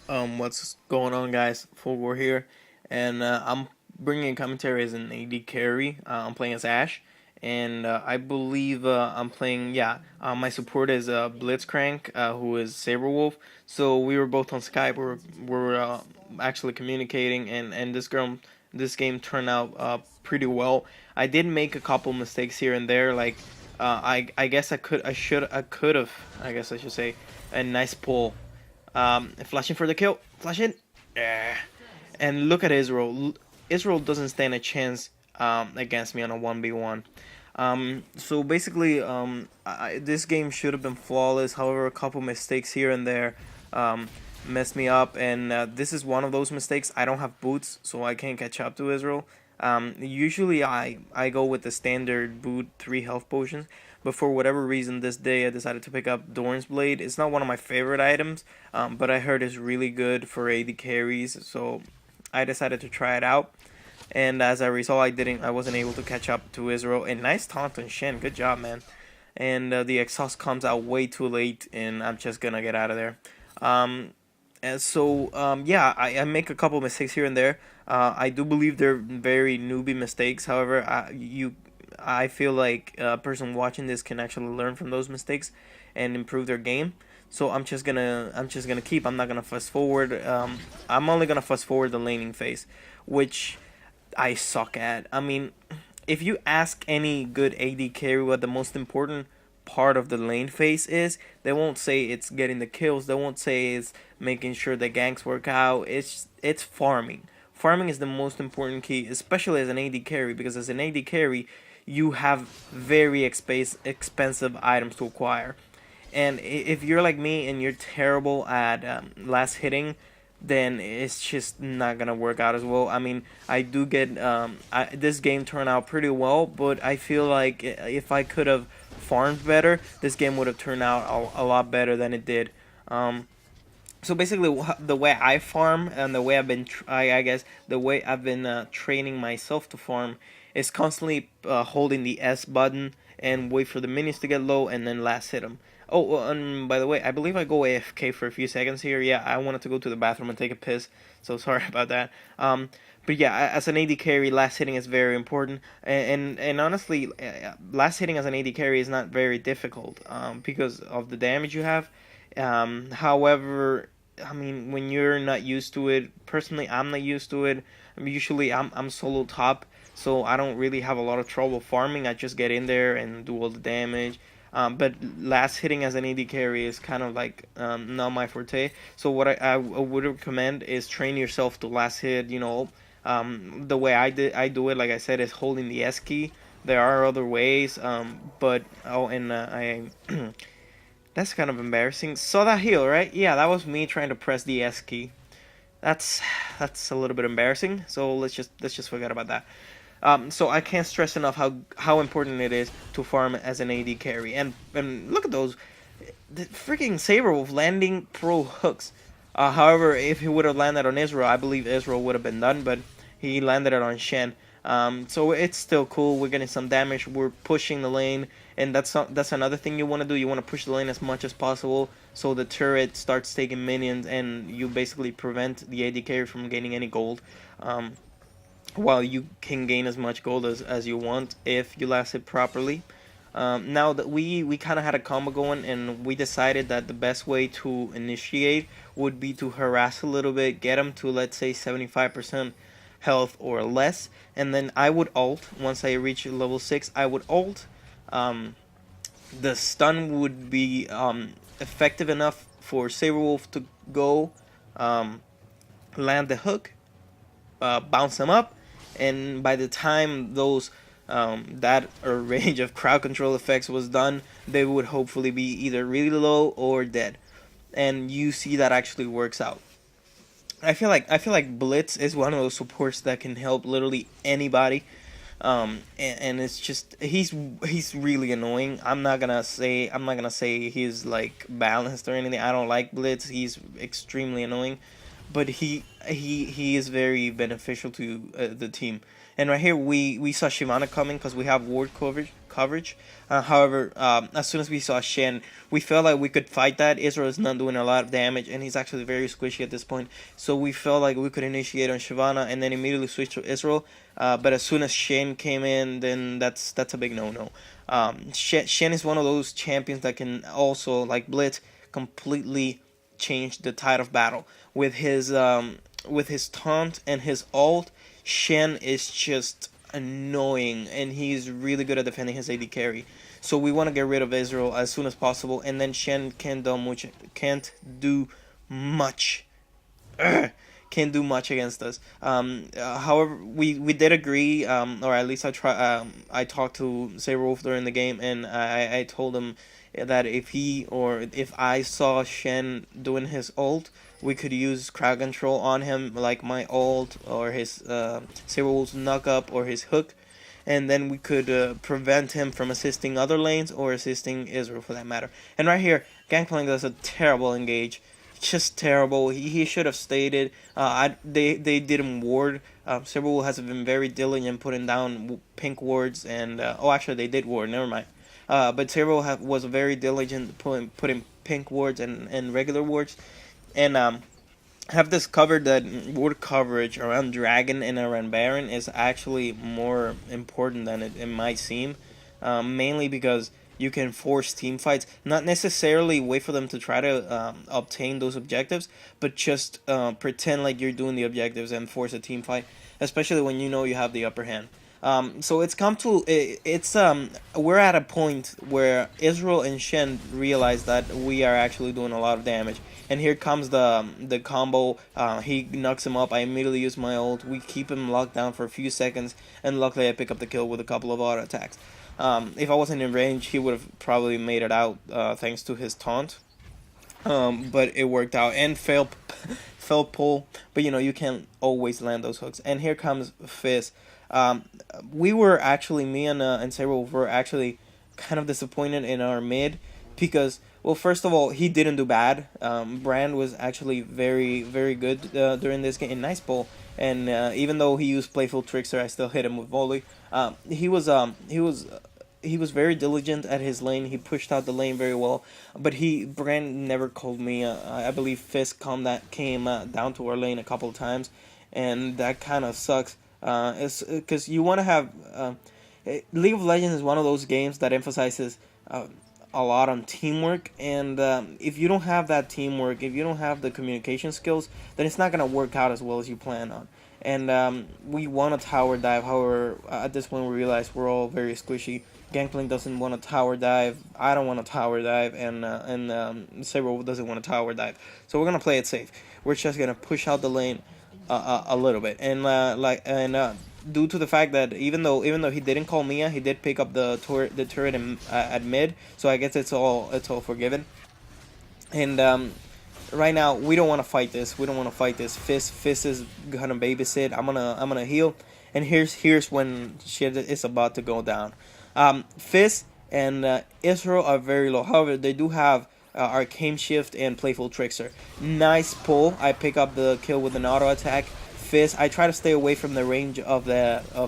What's going on, guys? Full War here, and I'm bringing commentary as an AD carry. I'm playing as Ashe, and I believe I'm playing. Yeah, my support is Blitzcrank, who is Saberwolf. So we were both on Skype. We're actually communicating, and this game turned out pretty well. I did make a couple mistakes here and there, like I guess I could have, I guess I should say, a nice pull. Flashing for the kill. Flashing. Yeah. And look at Israel. Israel doesn't stand a chance against me on a 1v1. So basically, this game should have been flawless. However, a couple mistakes here and there messed me up. And this is one of those mistakes. I don't have boots, so I can't catch up to Israel. Usually, I go with the standard boot 3 health potions. But for whatever reason, this day I decided to pick up Dorn's Blade. It's not one of my favorite items, but I heard it's really good for AD carries, so I decided to try it out. And as a result, I wasn't able to catch up to Israel. And nice taunt on Shen, good job, man. And the exhaust comes out way too late, and I'm just gonna get out of there. And so, yeah, I make a couple mistakes here and there. I do believe they're very newbie mistakes. However, I feel like a person watching this can actually learn from those mistakes and improve their game. So I'm just gonna keep. I'm not gonna fast forward. I'm only gonna fast forward the laning phase, which I suck at. I mean, if you ask any good AD carry what the most important part of the lane phase is, they won't say it's getting the kills. They won't say it's making sure the ganks work out. It's farming. Farming is the most important key, especially as an AD carry, because as an AD carry, you have very expensive items to acquire. And if you're like me and you're terrible at last hitting, then it's just not gonna work out as well. I mean, I do get this game turned out pretty well, but I feel like if I could have farmed better, this game would have turned out a lot better than it did. So basically, the way I farm and the way I guess the way I've been training myself to farm is constantly holding the S button and wait for the minions to get low and then last hit them. Oh, well, and by the way, I believe I go AFK for a few seconds here. Yeah, I wanted to go to the bathroom and take a piss, so sorry about that. But yeah, as an AD carry, last hitting is very important, and honestly, last hitting as an AD carry is not very difficult because of the damage you have. However, I mean, when you're not used to it, personally, I'm not used to it. Usually, I'm solo top, so I don't really have a lot of trouble farming. I just get in there and do all the damage. But last hitting as an AD carry is kind of like not my forte. So what I would recommend is train yourself to last hit. The way I do it, like I said, is holding the S key. There are other ways, but oh, and I that's kind of embarrassing. Saw that heal, right? Yeah, that was me trying to press the S key. That's that's a little bit embarrassing. So let's just forget about that. So I can't stress enough how important it is to farm as an AD carry. And look at those, the freaking Saberwolf landing pro hooks. However, if he would have landed on Israel, I believe Israel would have been done. But he landed it on Shen. So it's still cool. We're getting some damage. We're pushing the lane, and that's another thing you want to do. You want to push the lane as much as possible, so the turret starts taking minions, and you basically prevent the AD carry from gaining any gold. While you can gain as much gold as you want if you last it properly. Now that we kind of had a combo going, and we decided that the best way to initiate would be to harass a little bit, get them to, let's say, 75% health or less, and then I would ult. Once I reach level 6, I would ult. Um, the stun would be effective enough for Saberwolf to go land the hook, bounce them up, and by the time those that range of crowd control effects was done, they would hopefully be either really low or dead. And you see that actually works out. I feel like Blitz is one of those supports that can help literally anybody. And it's just he's really annoying. I'm not gonna say he's like balanced or anything. I don't like Blitz. He's extremely annoying. but he is very beneficial to the team. And right here we saw Shyvana coming because we have ward coverage. However, as soon as we saw Shen, we felt like we could fight that. Israel is not doing a lot of damage, and he's actually very squishy at this point. So we felt like we could initiate on Shyvana and then immediately switch to Israel. But as soon as Shen came in, then that's a big no-no. Shen is one of those champions that can also, like Blitz, completely change the tide of battle with his taunt and his ult. Shen is just annoying, and he's really good at defending his AD carry. So we want to get rid of Israel as soon as possible, and then Shen can't do much. Can't do much against us. However, we did agree, or at least I talked to Saberwolf during the game, and I told him that if I saw Shen doing his ult, we could use crowd control on him, like my ult or his Saberwolf's knock up or his hook, and then we could prevent him from assisting other lanes or assisting Israel for that matter. And right here, Gangplank does a terrible engage. Just terrible. He should have stayed. They didn't ward. Saberwolf has been very diligent putting down pink wards, and actually they did ward. Never mind. But Saberwolf was very diligent putting pink wards and regular wards, and have discovered that ward coverage around Dragon and around Baron is actually more important than it might seem, mainly because you can force team fights, not necessarily wait for them to try to obtain those objectives, but just pretend like you're doing the objectives and force a team fight, especially when you know you have the upper hand. So we're at a point where Israel and Shen realize that we are actually doing a lot of damage, and here comes the combo. He knocks him up. I immediately use my ult. We keep him locked down for a few seconds, and luckily I pick up the kill with a couple of auto attacks. If I wasn't in range, he would have probably made it out thanks to his taunt. But it worked out, and fail pull. But you can't always land those hooks. And here comes Fizz. We were actually, me and Sarah were actually kind of disappointed in our mid because, well, first of all, he didn't do bad. Brand was actually very, very good during this game. Nice pull. And even though he used Playful Trickster, I still hit him with volley. He was very diligent at his lane. He pushed out the lane very well, but Brand never called me. I believe Fisk came down to our lane a couple of times, and that kind of sucks. It's because you want to have League of Legends is one of those games that emphasizes a lot on teamwork, and if you don't have that teamwork, if you don't have the communication skills, then it's not gonna work out as well as you plan on. And we want to tower dive. However, at this point we realize we're all very squishy. Gangplank doesn't want to tower dive. I don't want to tower dive, and Saber doesn't want to tower dive. So we're gonna play it safe. We're just gonna push out the lane a little bit, and due to the fact that even though he didn't call Mia, he did pick up the turret at mid. So I guess it's all forgiven. And right now we don't want to fight this. Fizz is gonna babysit. I'm gonna heal, and here's when shit is about to go down. Fizz and Israel are very low. However, they do have Arcane Shift and Playful Trickster. Nice pull. I pick up the kill with an auto attack. Fizz, I try to stay away from the range of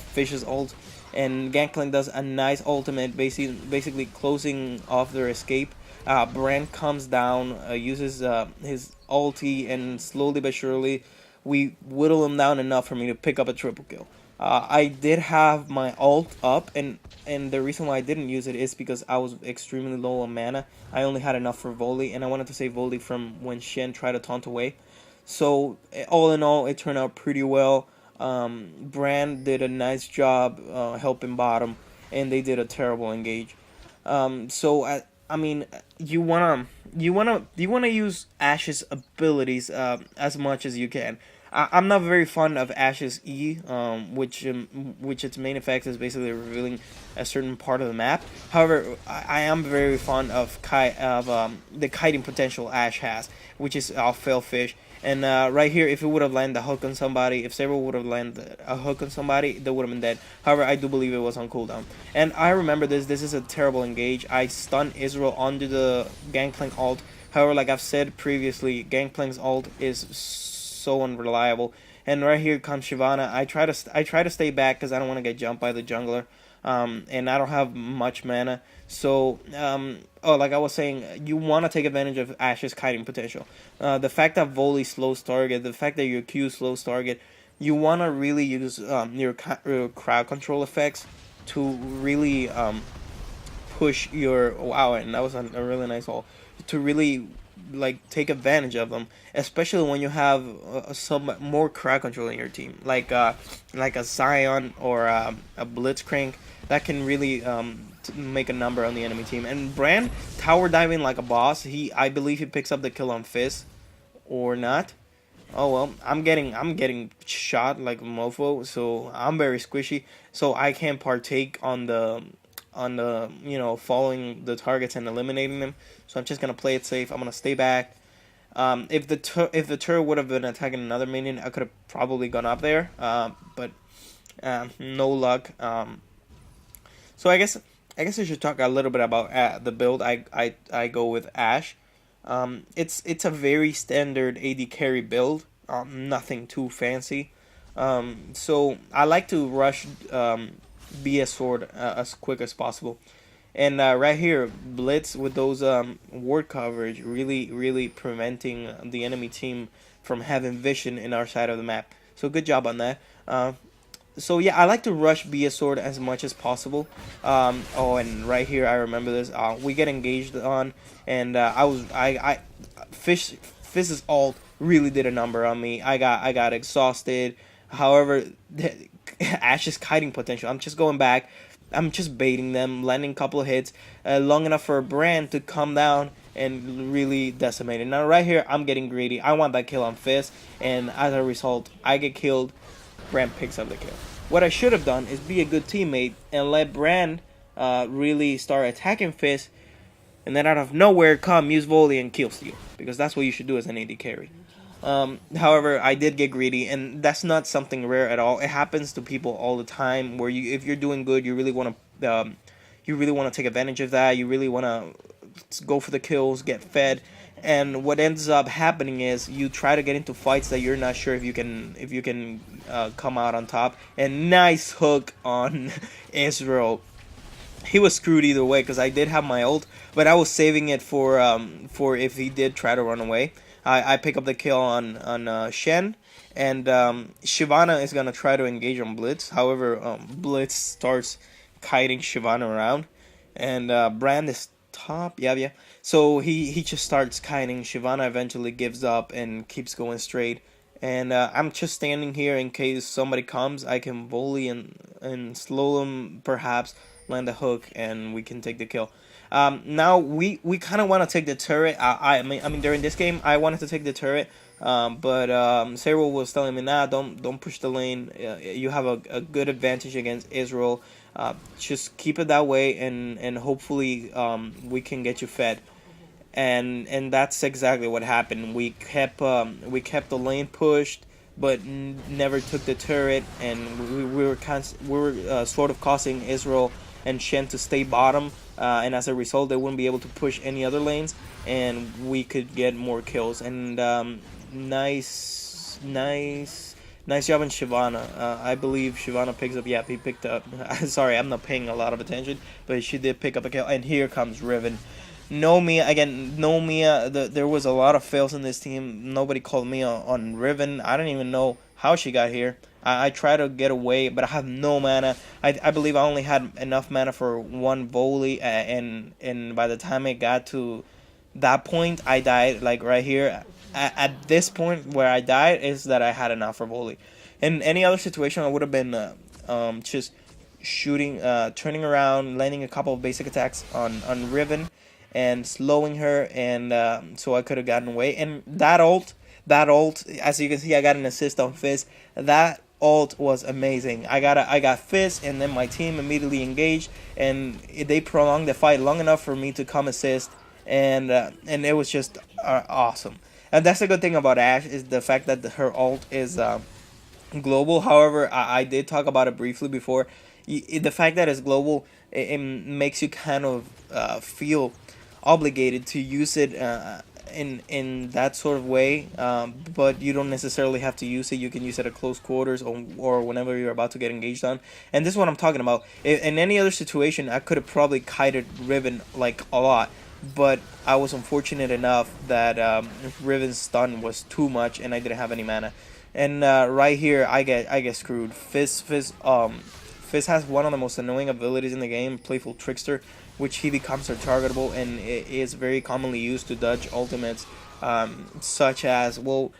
Fish's ult, and Gangplank does a nice ultimate, basically closing off their escape. Brand comes down, uses his ulti, and slowly but surely we whittle him down enough for me to pick up a triple kill. I did have my ult up, and the reason why I didn't use it is because I was extremely low on mana. I only had enough for volley, and I wanted to save volley from when Shen tried to taunt away. So all in all, it turned out pretty well. Brand did a nice job helping bottom, and they did a terrible engage. I mean, you wanna use Ashe's abilities as much as you can. I'm not very fond of Ashe's E, which its main effect is basically revealing a certain part of the map. However, I am very fond of the kiting potential Ashe has, which is I'll fail fish. And right here, if it would have landed a hook on somebody, if Saber would have landed a hook on somebody, they would have been dead. However, I do believe it was on cooldown. And I remember this is a terrible engage. I stunned Israel under the Gangplank ult. However, like I've said previously, Gangplank's ult is so unreliable. And right here comes Shyvana. I try to stay back because I don't want to get jumped by the jungler. And I don't have much mana. So, oh, like I was saying, you want to take advantage of Ashe's kiting potential. The fact that volley slows target, the fact that your Q slows target, you want to really use your crowd control effects to really push your wow, and that was a really nice ult, to really like take advantage of them, especially when you have some more crowd control in your team, like a Zion or a Blitzcrank that can really make a number on the enemy team. And Brand tower diving like a boss. I believe he picks up the kill on Fizz, or not. Oh well, I'm getting shot like a mofo, so I'm very squishy. So I can't partake on the following the targets and eliminating them. So I'm just gonna play it safe. I'm gonna stay back. If the turret would have been attacking another minion, I could have probably gone up there. But no luck. So I guess I should talk a little bit about the build. I go with Ashe. It's a very standard AD carry build. Nothing too fancy. So I like to rush BS sword as quick as possible. And right here, Blitz with those ward coverage, really preventing the enemy team from having vision in our side of the map. So good job on that. So yeah, I like to rush BS sword as much as possible. Oh, and right here, I remember this. We get engaged on, and I Fizz's ult really did a number on me. I got exhausted. However, Ashe's kiting potential. I'm just going back. I'm just baiting them, landing a couple of hits, long enough for Brand to come down and really decimate it. Now right here, I'm getting greedy. I want that kill on Fizz, and as a result, I get killed. Brand picks up the kill. What I should have done is be a good teammate and let Brand really start attacking Fizz, and then out of nowhere come use volley and kill steal, because that's what you should do as an AD carry. However, I did get greedy, and that's not something rare at all. It happens to people all the time, where if you're doing good, you really want to take advantage of that. You really want to go for the kills, get fed, and what ends up happening is you try to get into fights that you're not sure if you can come out on top. And nice hook on Israel. He was screwed either way because I did have my ult, but I was saving it for if he did try to run away. I pick up the kill on Shen, and Shyvana is gonna try to engage on Blitz. However, Blitz starts kiting Shyvana around, and Brand is top. Yeah. So he just starts kiting. Shyvana eventually gives up and keeps going straight. And I'm just standing here in case somebody comes. I can volley and slow them, perhaps land a hook, and we can take the kill. Now we kind of want to take the turret. I mean during this game I wanted to take the turret, but Cyril was telling me, nah, don't push the lane. You have a good advantage against Israel. Just keep it that way, and hopefully we can get you fed. And that's exactly what happened. We kept the lane pushed, but never took the turret, and we were sort of causing Israel and Shen to stay bottom, and as a result, they wouldn't be able to push any other lanes, and we could get more kills. And nice job on Shyvana. I believe Shyvana picks up. Yeah, he picked up. Sorry, I'm not paying a lot of attention, but she did pick up a kill. And here comes Riven. No Mia again. No Mia. There was a lot of fails in this team. Nobody called Mia on Riven. I don't even know how she got here. I try to get away, but I have no mana. I believe I only had enough mana for one volley, and by the time it got to that point, I died. Like right here, at this point where I died is that I had enough for volley. In any other situation, I would have been just shooting, turning around, landing a couple of basic attacks on Riven, and slowing her, and so I could have gotten away. And that ult, as you can see, I got an assist on Fizz. That ult was amazing. I got Fizz, and then my team immediately engaged, and they prolonged the fight long enough for me to come assist, and it was just awesome. And that's the good thing about Ashe, is the fact that her ult is global. However, I did talk about it briefly before. The fact that it's global, it makes you kind of feel obligated to use it in that sort of way, but you don't necessarily have to use it. You can use it at close quarters or whenever you're about to get engaged on. And this is what I'm talking about. In any other situation, I could have probably kited Riven like a lot, but I was unfortunate enough that Riven's stun was too much, and I didn't have any mana. And right here, I get screwed. Fizz has one of the most annoying abilities in the game, Playful Trickster, which he becomes untargetable, and it is very commonly used to dodge ultimates, such as, well,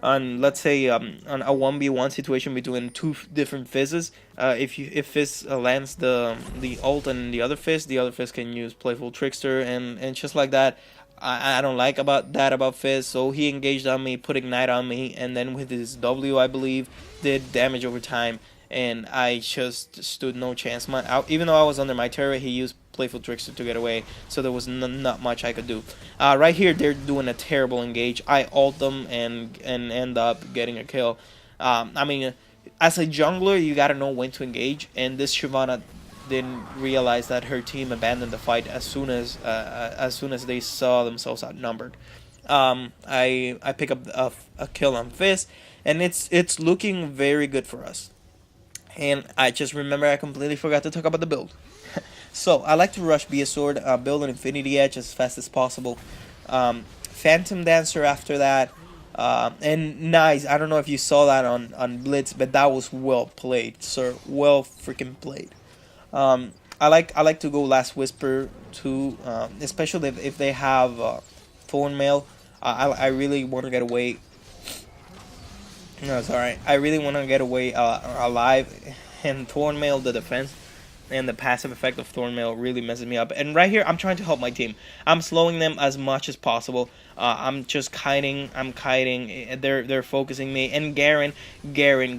on, let's say, on a 1v1 situation between two different Fizzes, if Fizz lands the ult and the other Fizz can use Playful Trickster, and just like that. I don't like about Fizz, so he engaged on me, put Ignite on me, and then with his W, I believe, did damage over time, and I just stood no chance. Even though I was under my turret, he used Playful Trickster to get away, so there was not much I could do. Right here, they're doing a terrible engage. I ult them and end up getting a kill. I mean, as a jungler, you gotta know when to engage, and this Shyvana didn't realize that her team abandoned the fight as soon as they saw themselves outnumbered. I pick up a kill on Fizz, and it's looking very good for us. And I just remember I completely forgot to talk about the build. So I like to rush Be a Sword, build an Infinity Edge as fast as possible. Phantom Dancer after that. And nice. I don't know if you saw that on Blitz, but that was well played, sir. Well freaking played. I like to go Last Whisper too, especially if they have Thornmail. I really want to get away. No, it's alright. I really want to get away alive, and Thornmail, the defense and the passive effect of Thornmail really messes me up. And right here, I'm trying to help my team. I'm slowing them as much as possible. I'm just kiting. I'm kiting. They're focusing me. And Garen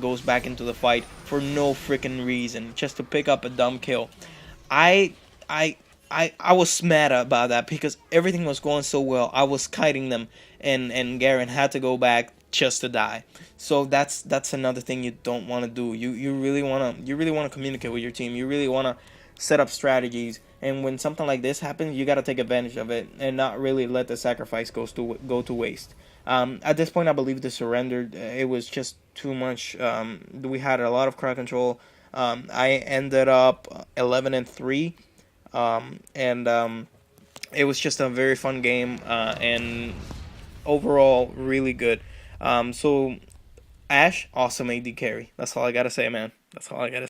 goes back into the fight for no freaking reason, just to pick up a dumb kill. I was mad about that because everything was going so well. I was kiting them, and Garen had to go back just to die. So that's another thing you don't want to do. You really want to communicate with your team. You really want to set up strategies. And when something like this happens, you got to take advantage of it and not really let the sacrifice go to waste. At this point, I believe they surrendered. It was just too much. We had a lot of crowd control. I ended up 11-3, and it was just a very fun game, and overall really good. So Ashe, awesome AD carry. That's all I gotta say, man. That's all I gotta say.